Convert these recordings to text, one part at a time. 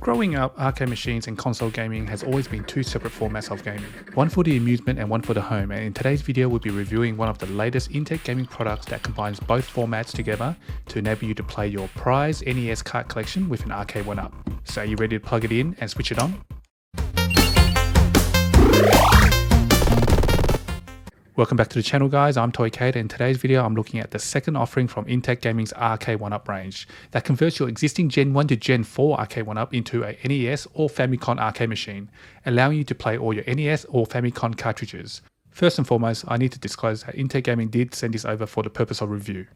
Growing up, arcade machines and console gaming has always been two separate formats of gaming, one for the amusement and one for the home, and in today's video we'll be reviewing one of the latest Intec Gaming products that combines both formats together to enable you to play your prized NES cart collection with an Arcade1up. So are you ready to plug it in and switch it on? Welcome back to the channel guys, I'm Toycade, and in today's video I'm looking at the second offering from Intec Gaming's Arcade1up range that converts your existing Gen 1 to Gen 4 Arcade1up into a NES or Famicom arcade machine, allowing you to play all your NES or Famicom cartridges. First and foremost, I need to disclose that Intec Gaming did send this over for the purpose of review.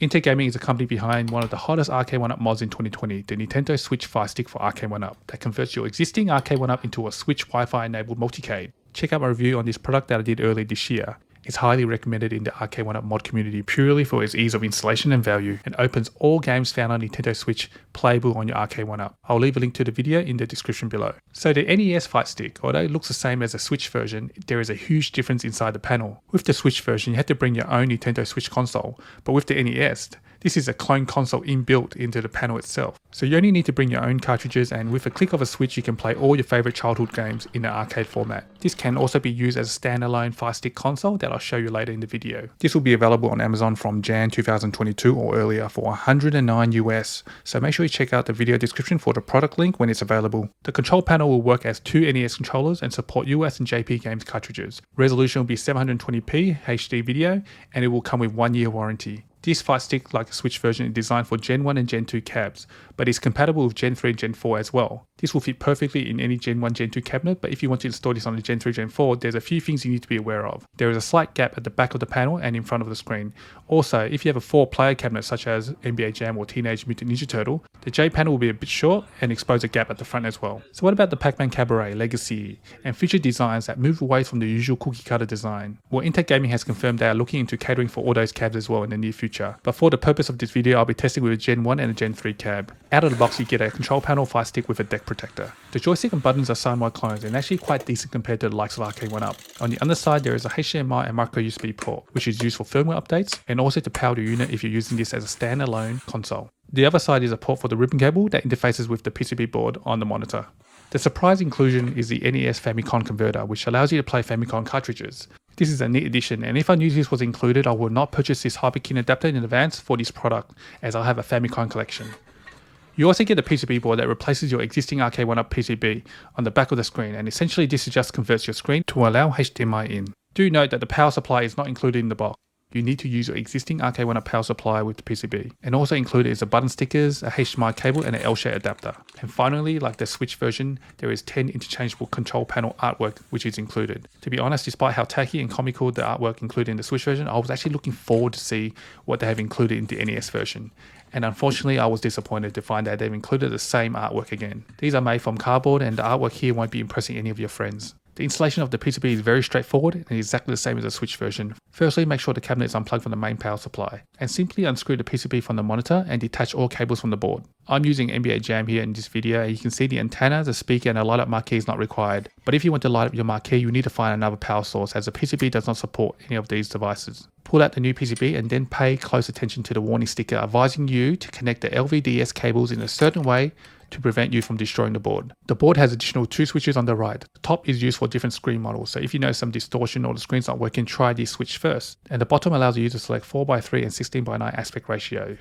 Intec Gaming is a company behind one of the hottest Arcade1up mods in 2020, the Nintendo Switch Fightstick for Arcade1up, that converts your existing Arcade1up into a Switch Wi-Fi enabled multicade. Check out my review on this product that I did earlier this year. It's highly recommended in the Arcade1up mod community purely for its ease of installation and value, and opens all games found on Nintendo Switch playable on your Arcade1up. I'll leave a link to the video in the description below. So the NES Fightstick, although it looks the same as the Switch version, there is a huge difference inside the panel. With the Switch version, you had to bring your own Nintendo Switch console, but with the NES, this is a clone console inbuilt into the panel itself. So you only need to bring your own cartridges, and with a click of a switch you can play all your favorite childhood games in an arcade format. This can also be used as a standalone Fightstick console that I'll show you later in the video. This will be available on Amazon from Jan 2022 or earlier for $109 US, so make sure you check out the video description for the product link when it's available. The control panel will work as two NES controllers and support US and JP games cartridges. Resolution will be 720p HD video, and it will come with 1 year warranty. This Fightstick, like the Switch version, is designed for Gen 1 and Gen 2 cabs, but is compatible with Gen 3 and Gen 4 as well. This will fit perfectly in any Gen 1, Gen 2 cabinet, but if you want to install this on a Gen 3, Gen 4, there's a few things you need to be aware of. There is a slight gap at the back of the panel and in front of the screen. Also, if you have a 4-player cabinet such as NBA Jam or Teenage Mutant Ninja Turtle, the J panel will be a bit short and expose a gap at the front as well. So what about the Pac-Man Cabaret, Legacy, and future designs that move away from the usual cookie cutter design? Well, Intec Gaming has confirmed they are looking into catering for all those cabs as well in the near future. But for the purpose of this video, I'll be testing with a Gen 1 and a Gen 3 cab. Out of the box you get a control panel Fightstick with a deck protector. The joystick and buttons are side-by-side clones and actually quite decent compared to the likes of Arcade1up. On the underside there is a HDMI and micro USB port, which is used for firmware updates and also to power the unit if you're using this as a standalone console. The other side is a port for the ribbon cable that interfaces with the PCB board on the monitor. The surprise inclusion is the NES Famicom converter, which allows you to play Famicom cartridges. This is a neat addition, and if I knew this was included, I would not purchase this Hyperkin adapter in advance for this product, as I have a Famicom collection. You also get a PCB board that replaces your existing Arcade1up PCB on the back of the screen, and essentially this just converts your screen to allow HDMI in. Do note that the power supply is not included in the box. You need to use your existing Arcade1up power supply with the PCB. And also included is the button stickers, a HDMI cable, and an L-shaped adapter. And finally, like the Switch version, there is 10 interchangeable control panel artwork which is included. To be honest, despite how tacky and comical the artwork included in the Switch version, I was actually looking forward to see what they have included in the NES version. And unfortunately, I was disappointed to find that they've included the same artwork again. These are made from cardboard, and the artwork here won't be impressing any of your friends. The installation of the PCB is very straightforward and exactly the same as the Switch version. Firstly, make sure the cabinet is unplugged from the main power supply, and simply unscrew the PCB from the monitor and detach all cables from the board. I'm using NBA Jam here in this video, and you can see the antenna, the speaker, and a light up marquee is not required. But if you want to light up your marquee, you need to find another power source, as the PCB does not support any of these devices. Pull out the new PCB and then pay close attention to the warning sticker advising you to connect the LVDS cables in a certain way to prevent you from destroying the board. The board has additional 2 switches on the right. The top is used for different screen models, so if you notice some distortion or the screen's not working, try this switch first. And the bottom allows you to select 4:3 and 16:9 aspect ratio.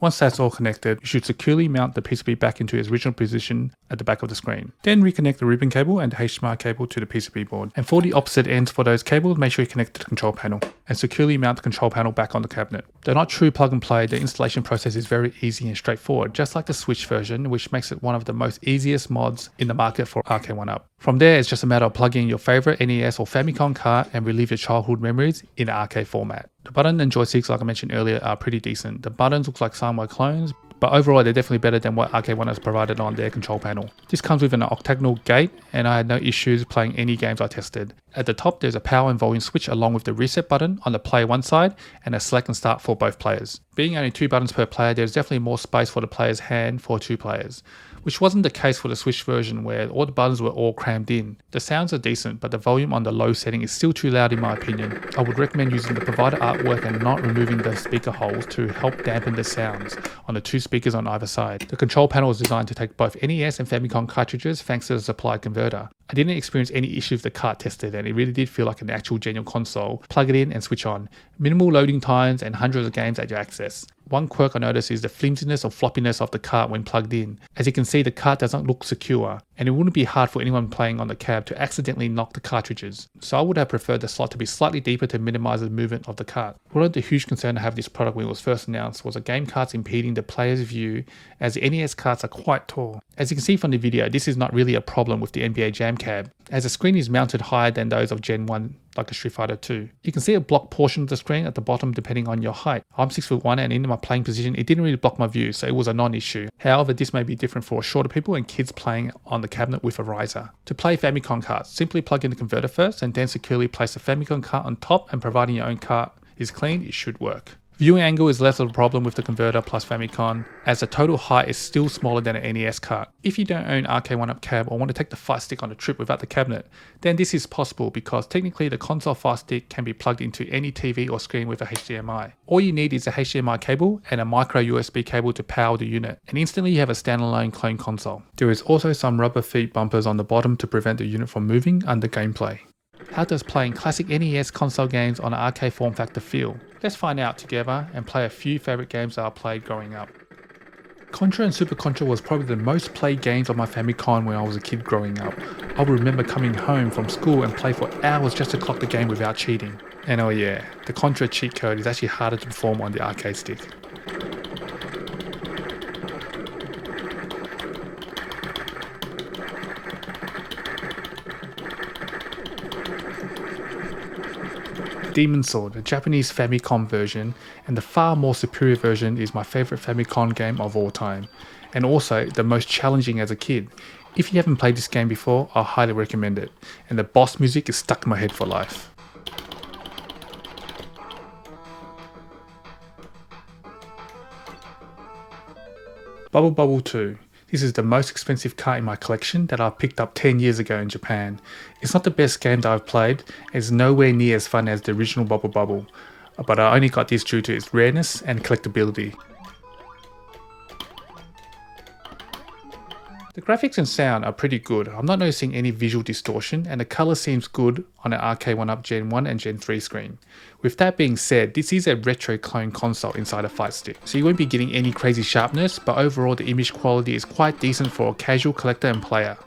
Once that's all connected, you should securely mount the PCB back into its original position at the back of the screen. Then reconnect the ribbon cable and the HDMI cable to the PCB board. And for the opposite ends for those cables, make sure you connect to the control panel and securely mount the control panel back on the cabinet. They're not true plug and play. The installation process is very easy and straightforward, just like the Switch version, which makes it one of the most easiest mods in the market for Arcade1up. From there, it's just a matter of plugging in your favorite NES or Famicom cart and relive your childhood memories in an arcade format. The button and joysticks, like I mentioned earlier, are pretty decent. The buttons look like side-by-side clones, but overall they're definitely better than what Arcade1up has provided on their control panel. This comes with an octagonal gate, and I had no issues playing any games I tested. At the top there's a power and volume switch along with the reset button on the play one side and a select and start for both players. Being only 2 buttons per player, there's definitely more space for the player's hand for 2 players. which wasn't the case for the Switch version where all the buttons were all crammed in. The sounds are decent, but the volume on the low setting is still too loud in my opinion. I would recommend using the provided artwork and not removing the speaker holes to help dampen the sounds on the two speakers on either side. The control panel is designed to take both NES and Famicom cartridges thanks to the supplied converter. I didn't experience any issues with the cart tested, and it really did feel like an actual genuine console. Plug it in and switch on. Minimal loading times and hundreds of games at your access. One quirk I noticed is the flimsiness or floppiness of the cart when plugged in. As you can see, the cart doesn't look secure, and it wouldn't be hard for anyone playing on the cab to accidentally knock the cartridges. So I would have preferred the slot to be slightly deeper to minimize the movement of the cart. One of the huge concern I have with this product when it was first announced was the game carts impeding the player's view, as the NES carts are quite tall. As you can see from the video, this is not really a problem with the NBA Jam cab, as the screen is mounted higher than those of Gen 1 like a Street Fighter 2. You can see a blocked portion of the screen at the bottom depending on your height. I'm 6'1" and in my playing position it didn't really block my view, so it was a non-issue. However, this may be different for shorter people and kids playing on the cabinet with a riser. To play Famicom carts, simply plug in the converter first and then securely place the Famicom cart on top, and providing your own cart is clean, it should work. Viewing angle is less of a problem with the converter plus Famicom, as the total height is still smaller than an NES cart. If you don't own Arcade1up Cab or want to take the Fightstick on a trip without the cabinet, then this is possible because technically the console Fightstick can be plugged into any TV or screen with a HDMI. All you need is a HDMI cable and a micro USB cable to power the unit, and instantly you have a standalone clone console. There is also some rubber feet bumpers on the bottom to prevent the unit from moving under gameplay. How does playing classic NES console games on an arcade form factor feel? Let's find out together and play a few favourite games that I played growing up. Contra and Super Contra was probably the most played games on my Famicom when I was a kid growing up. I would remember coming home from school and play for hours just to clock the game without cheating. And oh yeah, the Contra cheat code is actually harder to perform on the arcade stick. Demon Sword, the Japanese Famicom version, and the far more superior version, is my favourite Famicom game of all time, and also the most challenging as a kid. If you haven't played this game before, I highly recommend it, and the boss music is stuck in my head for life. Bubble Bobble 2. This is the most expensive cart in my collection that I picked up 10 years ago in Japan. It's not the best game that I've played, and it's nowhere near as fun as the original Bubble Bubble, but I only got this due to its rareness and collectability. The graphics and sound are pretty good. I'm not noticing any visual distortion, and the colour seems good on an Arcade1up Gen 1 and Gen 3 screen. With that being said, this is a retro clone console inside a Fightstick, so you won't be getting any crazy sharpness, but overall the image quality is quite decent for a casual collector and player.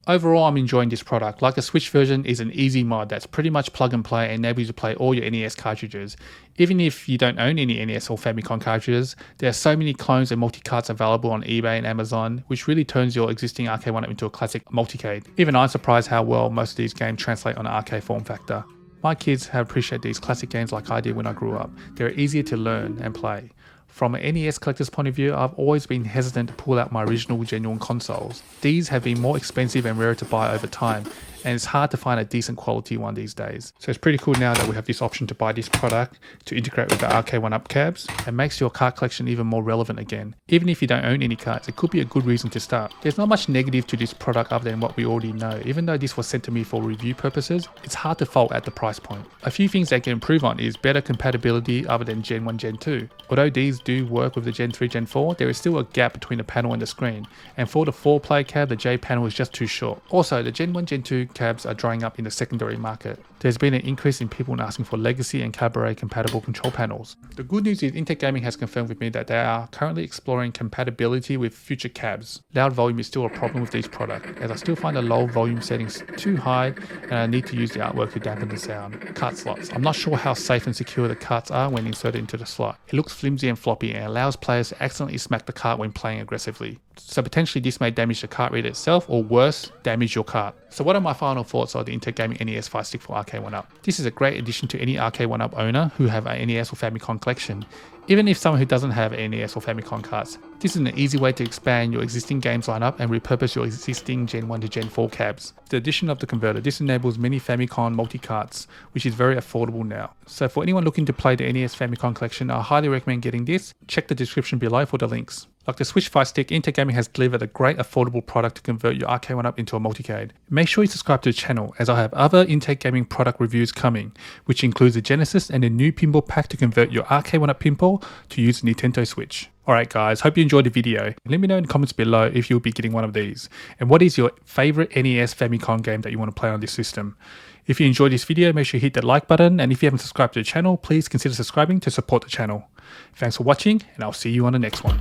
Overall, I'm enjoying this product. Like the Switch version is an easy mod that's pretty much plug and play and enables you to play all your NES cartridges. Even if you don't own any NES or Famicom cartridges, there are so many clones and multi-carts available on eBay and Amazon, which really turns your existing Arcade1up into a classic multicade. Even I'm surprised how well most of these games translate on an arcade form factor. My kids have appreciated these classic games like I did when I grew up. They're easier to learn and play. From an NES collector's point of view, I've always been hesitant to pull out my original genuine consoles. These have been more expensive and rarer to buy over time, and it's hard to find a decent quality one these days. So it's pretty cool now that we have this option to buy this product to integrate with the Arcade1up cabs, and makes your cart collection even more relevant again. Even if you don't own any carts, it could be a good reason to start. There's not much negative to this product other than what we already know. Even though this was sent to me for review purposes, it's hard to fault at the price point. A few things they can improve on is better compatibility other than Gen 1, Gen 2. Although these do work with the Gen 3, Gen 4, there is still a gap between the panel and the screen, and for the 4-player cab, the J panel is just too short. Also, the Gen 1, Gen 2 cabs are drying up in the secondary market. there's been an increase in people asking for legacy and cabaret compatible control panels. The good news is Intec Gaming has confirmed with me that they are currently exploring compatibility with future cabs. Loud volume is still a problem with these products, as I still find the low volume settings too high and I need to use the artwork to dampen the sound. Cart slots. I'm not sure how safe and secure the carts are when inserted into the slot. It looks flimsy and floppy and allows players to accidentally smack the cart when playing aggressively. So potentially this may damage the cart reader itself, or worse, damage your cart. So what are my final thoughts on the Intec Gaming NES Fightstick for Arcade1up? This is a great addition to any Arcade1up owner who have a NES or Famicom collection. Even if someone who doesn't have NES or Famicom carts, this is an easy way to expand your existing games lineup and repurpose your existing Gen 1 to Gen 4 cabs. The addition of the converter, this enables many Famicom multi-carts, which is very affordable now. So for anyone looking to play the NES Famicom collection, I highly recommend getting this. Check the description below for the links. Like the Switch Fightstick, Intec Gaming has delivered a great affordable product to convert your Arcade1up into a multicade. Make sure you subscribe to the channel, as I have other Intec Gaming product reviews coming, which includes the Genesis and the new pinball pack to convert your Arcade1up pinball to use Nintendo Switch. Alright guys, hope you enjoyed the video. Let me know in the comments below if you'll be getting one of these. And what is your favorite NES Famicom game that you want to play on this system? If you enjoyed this video, make sure you hit the like button, and if you haven't subscribed to the channel, please consider subscribing to support the channel. Thanks for watching, and I'll see you on the next one.